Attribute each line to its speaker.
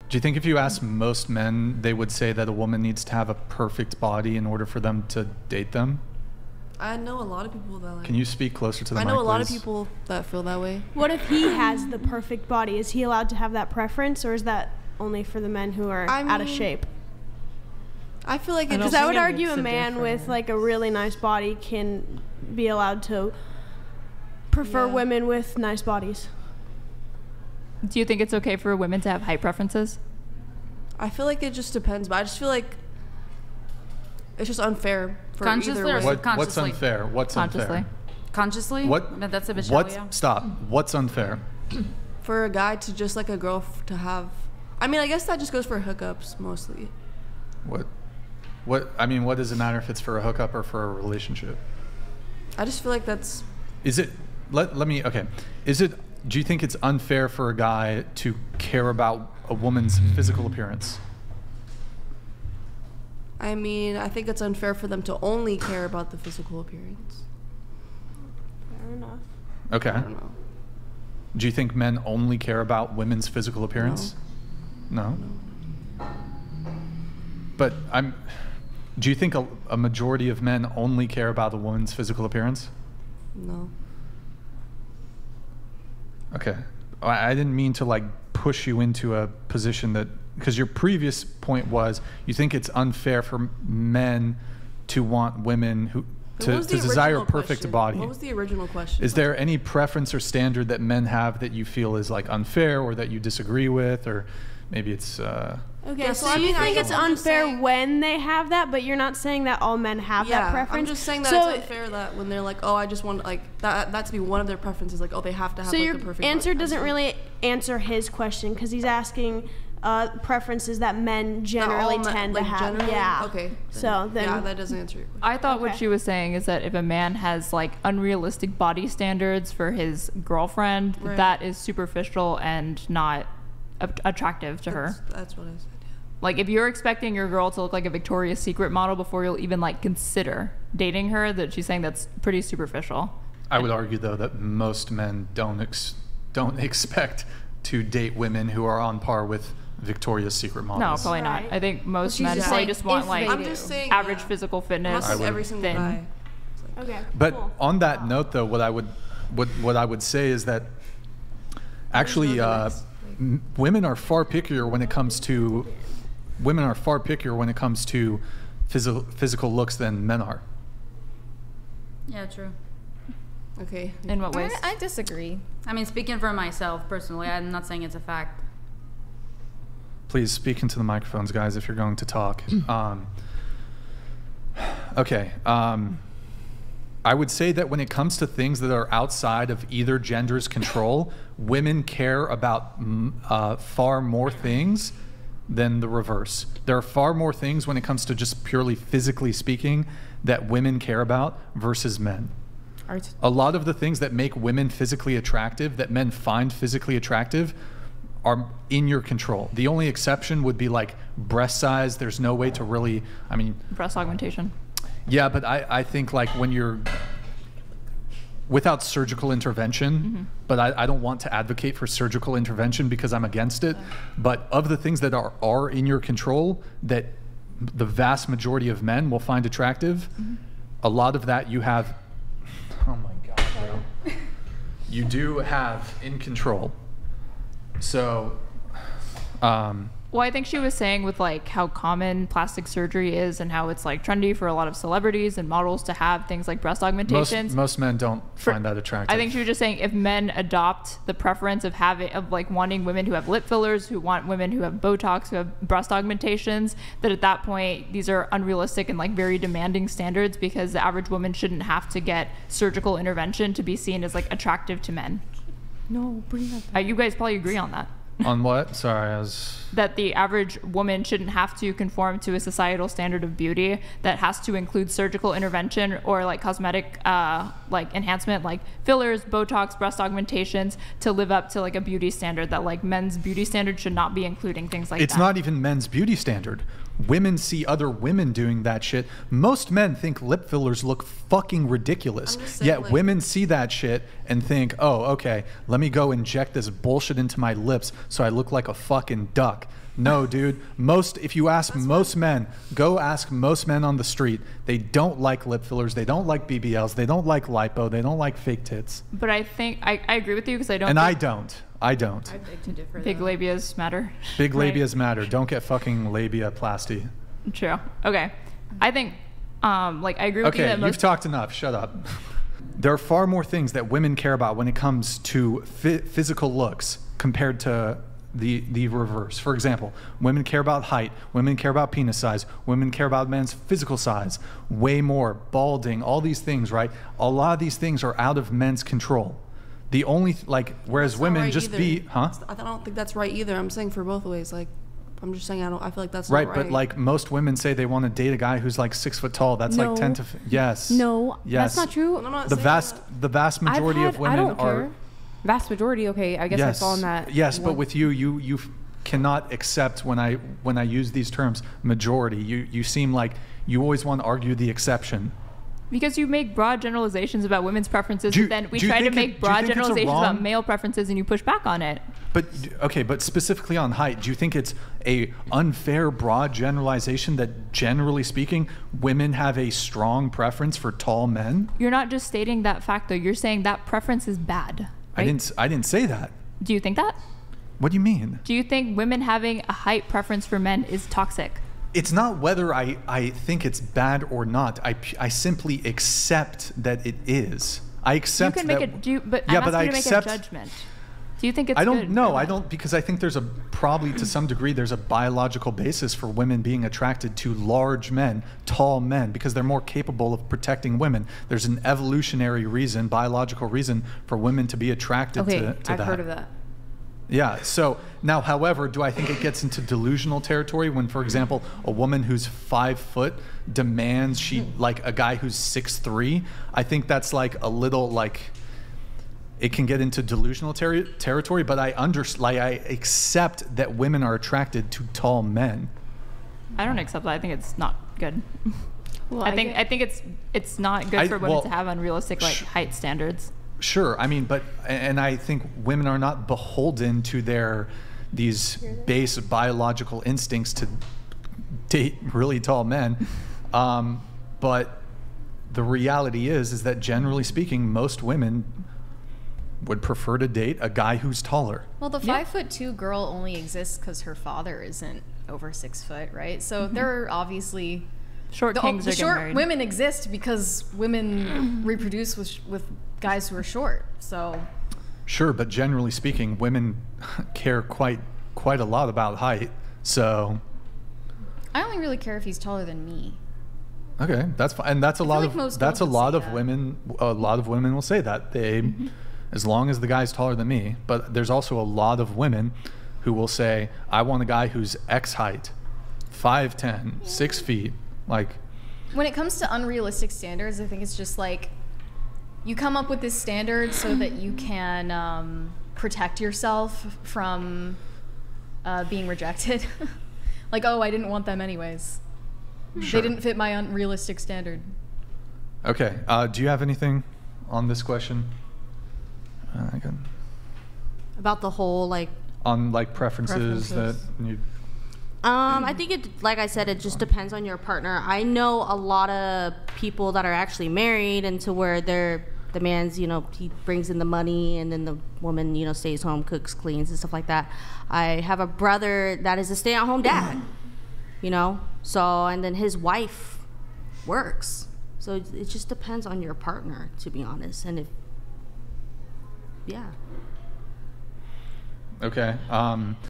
Speaker 1: Do you think if you ask most men, they would say that a woman needs to have a perfect body in order for them to date them?
Speaker 2: I know a lot of people that like...
Speaker 1: Can you speak closer to the mic,
Speaker 2: I know a lot of
Speaker 1: please?
Speaker 2: people that feel that way.
Speaker 3: What if he has the perfect body? Is he allowed to have that preference, or is that only for the men who are out of shape?
Speaker 2: I feel like
Speaker 3: because I would argue a man with like a really nice body can be allowed to prefer women with nice bodies.
Speaker 4: Do you think it's okay for women to have height preferences?
Speaker 2: I feel like it just depends, but I just feel like it's just unfair for either way.
Speaker 1: What's unfair? What's unfair?
Speaker 5: Consciously?
Speaker 1: What?
Speaker 5: No, that's a bit
Speaker 1: Stop. What's unfair?
Speaker 2: For a guy to just like a girl to have... I mean, I guess that just goes for hookups mostly.
Speaker 1: I mean, what does it matter if it's for a hookup or for a relationship?
Speaker 2: I just feel like that's...
Speaker 1: Is it... Okay. Is it... Do you think it's unfair for a guy to care about a woman's physical appearance?
Speaker 2: I mean, I think it's unfair for them to only care about the physical appearance.
Speaker 3: Fair enough.
Speaker 1: Okay.
Speaker 2: I don't know.
Speaker 1: Do you think men only care about women's physical appearance? No. But do you think a majority of men only care about a woman's physical appearance?
Speaker 2: No.
Speaker 1: Okay. I didn't mean to like push you into a position that, because your previous point was you think it's unfair for men to want women to desire a perfect body.
Speaker 2: What was the original question?
Speaker 1: Is there any preference or standard that men have that you feel is like unfair or that you disagree with, or maybe it's
Speaker 3: okay, so you think it's unfair when they have that, but you're not saying that all men have that preference?
Speaker 2: I'm just saying that it's unfair that when they're like, oh, I just want like that to be one of their preferences, like, oh, they have to have like the perfect body.
Speaker 3: So your answer doesn't really answer his question, because he's asking preferences that men generally tend to have.
Speaker 2: Generally?
Speaker 3: Yeah.
Speaker 2: Okay.
Speaker 3: So then
Speaker 2: yeah, that doesn't answer your question.
Speaker 4: I thought what she was saying is that if a man has like unrealistic body standards for his girlfriend, that is superficial and not attractive to her.
Speaker 2: That's what I said.
Speaker 4: Like, if you're expecting your girl to look like a Victoria's Secret model before you'll even like consider dating her, that she's saying that's pretty superficial.
Speaker 1: I would argue though that most men don't expect to date women who are on par with Victoria's Secret models.
Speaker 4: No, probably not. I think most men probably just want like average physical fitness.
Speaker 2: Every single guy.
Speaker 3: Okay.
Speaker 1: But on that note, though, what I would say is that actually women are far pickier when it comes to physical looks than men are.
Speaker 5: Yeah, true.
Speaker 2: Okay.
Speaker 4: In what ways?
Speaker 5: I disagree. I mean, speaking for myself personally, I'm not saying it's a fact.
Speaker 1: Please speak into the microphones, guys, if you're going to talk. Okay. I would say that when it comes to things that are outside of either gender's control, women care about far more things than the reverse. There are far more things when it comes to just purely physically speaking that women care about versus men. A lot of the things that make women physically attractive, that men find physically attractive, are in your control. The only exception would be like breast size. There's no way to really, I mean...
Speaker 4: breast augmentation.
Speaker 1: Yeah, but I think like when you're... without surgical intervention, but I don't want to advocate for surgical intervention because I'm against it. But of the things that are in your control that the vast majority of men will find attractive, a lot of that you have... Oh my God, bro. You do have in control. So,
Speaker 4: well, I think she was saying with like how common plastic surgery is and how it's like trendy for a lot of celebrities and models to have things like breast augmentations.
Speaker 1: Most men don't find that attractive.
Speaker 4: I think she was just saying if men adopt the preference of like wanting women who have lip fillers, who want women who have Botox, who have breast augmentations, that at that point these are unrealistic and like very demanding standards, because the average woman shouldn't have to get surgical intervention to be seen as like attractive to men.
Speaker 3: No, bring that back.
Speaker 4: You guys probably agree on that.
Speaker 1: On what? Sorry, I was...
Speaker 4: That the average woman shouldn't have to conform to a societal standard of beauty that has to include surgical intervention or like cosmetic like enhancement, like fillers, Botox, breast augmentations, to live up to like a beauty standard, that like men's beauty standard should not be including things like that.
Speaker 1: It's not even men's beauty standard. Women see other women doing that shit. Most men think lip fillers look fucking ridiculous. Yet like, women see that shit and think, oh, okay, let me go inject this bullshit into my lips so I look like a fucking duck. No, dude. If you ask most men, go ask most men on the street. They don't like lip fillers. They don't like BBLs. They don't like lipo. They don't like fake tits.
Speaker 4: But I think I agree with you because I don't.
Speaker 1: And I don't.
Speaker 2: I beg to differ.
Speaker 4: Big labias matter.
Speaker 1: Big
Speaker 4: Right.
Speaker 1: labias matter. Don't get fucking labiaplasty.
Speaker 4: True. Okay. I think, I agree with you that
Speaker 1: Okay, you've talked enough. Shut up. There are far more things that women care about when it comes to physical looks compared to the reverse. For example, women care about height, women care about penis size, women care about men's physical size, way more, balding, all these things, right? A lot of these things are out of men's control. The only, whereas
Speaker 2: That's not
Speaker 1: women
Speaker 2: right
Speaker 1: just
Speaker 2: either.
Speaker 1: huh?
Speaker 2: I don't think that's right either. I'm saying for both ways. I'm just saying I feel like that's
Speaker 1: Right,
Speaker 2: not right.
Speaker 1: but most women say they want to date a guy who's 6 foot tall. That's
Speaker 3: No.
Speaker 1: 10 to yes.
Speaker 3: No,
Speaker 1: Yes.
Speaker 3: that's not true.
Speaker 2: I'm not
Speaker 1: The
Speaker 2: saying
Speaker 1: vast majority of women
Speaker 6: I don't
Speaker 1: are
Speaker 6: care. Vast majority, okay. I guess I
Speaker 1: yes.
Speaker 6: fall in that.
Speaker 1: Yes, but
Speaker 6: one.
Speaker 1: with you cannot accept when I use these terms majority. You seem like you always want to argue the exception.
Speaker 4: Because you make broad generalizations about women's preferences,
Speaker 1: Do you-
Speaker 4: and then we
Speaker 1: do you
Speaker 4: try to
Speaker 1: think
Speaker 4: make
Speaker 1: do
Speaker 4: broad
Speaker 1: you think it's a
Speaker 4: generalizations about
Speaker 1: wrong-
Speaker 4: male preferences, and you push back on it.
Speaker 1: But specifically on height, do you think it's a unfair broad generalization that generally speaking, women have a strong preference for tall men?
Speaker 4: You're not just stating that fact, though. You're saying that preference is bad. Right?
Speaker 1: I didn't say that.
Speaker 4: Do you think that?
Speaker 1: What do you mean?
Speaker 4: Do you think women having a height preference for men is toxic?
Speaker 1: It's not whether I think it's bad or not. I simply accept that it is. I accept
Speaker 4: You can
Speaker 1: that.
Speaker 4: make it. But
Speaker 1: yeah,
Speaker 4: I'm
Speaker 1: but
Speaker 4: asking
Speaker 1: I
Speaker 4: you to
Speaker 1: accept.
Speaker 4: make a judgment. Do you think it's
Speaker 1: I don't
Speaker 4: good
Speaker 1: know.
Speaker 4: or
Speaker 1: I
Speaker 4: bad?
Speaker 1: don't because I think there's probably to some degree there's a biological basis for women being attracted to large men, tall men, because they're more capable of protecting women. There's an evolutionary reason, biological reason for women to be attracted
Speaker 6: Okay,
Speaker 1: to
Speaker 6: I've
Speaker 1: that.
Speaker 6: heard of that.
Speaker 1: Yeah. So now, however, do I think it gets into delusional territory when, for example, a woman who's 5 foot demands a guy who's 6'3"? I think that's a little it can get into delusional territory. But I accept that women are attracted to tall men.
Speaker 4: I don't accept that. I think it's not good.
Speaker 3: Well,
Speaker 4: I think it's not good for women to have unrealistic height standards.
Speaker 1: Sure, I mean, and I think women are not beholden to these base biological instincts to date really tall men, but the reality is that generally speaking, most women would prefer to date a guy who's taller.
Speaker 7: Well, the 5'2" girl only exists because her father isn't over 6 foot, right? So there are obviously
Speaker 4: Short kings
Speaker 7: the
Speaker 4: are getting
Speaker 7: short
Speaker 4: married.
Speaker 7: women exist because women reproduce with guys who are short. So
Speaker 1: Sure, but generally speaking, women care quite a lot about height. So
Speaker 7: I only really care if he's taller than me.
Speaker 1: okay, that's fine, and that's a lot
Speaker 7: like
Speaker 1: of
Speaker 7: most
Speaker 1: that's a
Speaker 7: girls
Speaker 1: lot
Speaker 7: say
Speaker 1: of
Speaker 7: that.
Speaker 1: women. A lot of women will say that they, as long as the guy's taller than me. But there's also a lot of women who will say, I want a guy who's X height, 5'10", 6 feet,
Speaker 7: When it comes to unrealistic standards, I think it's just you come up with this standard so that you can protect yourself from being rejected. Oh, I didn't want them anyways.
Speaker 1: Sure.
Speaker 7: They didn't fit my unrealistic standard.
Speaker 1: Okay. Do you have anything on this question?
Speaker 8: About the whole
Speaker 1: On preferences that you.
Speaker 8: I think it, like I said, it just depends on your partner. I know a lot of people that are actually married and to where the man's, he brings in the money and then the woman, stays home, cooks, cleans and stuff like that. I have a brother that is a stay-at-home dad, so, and then his wife works. So it just depends on your partner, to be honest. And yeah.
Speaker 1: Okay.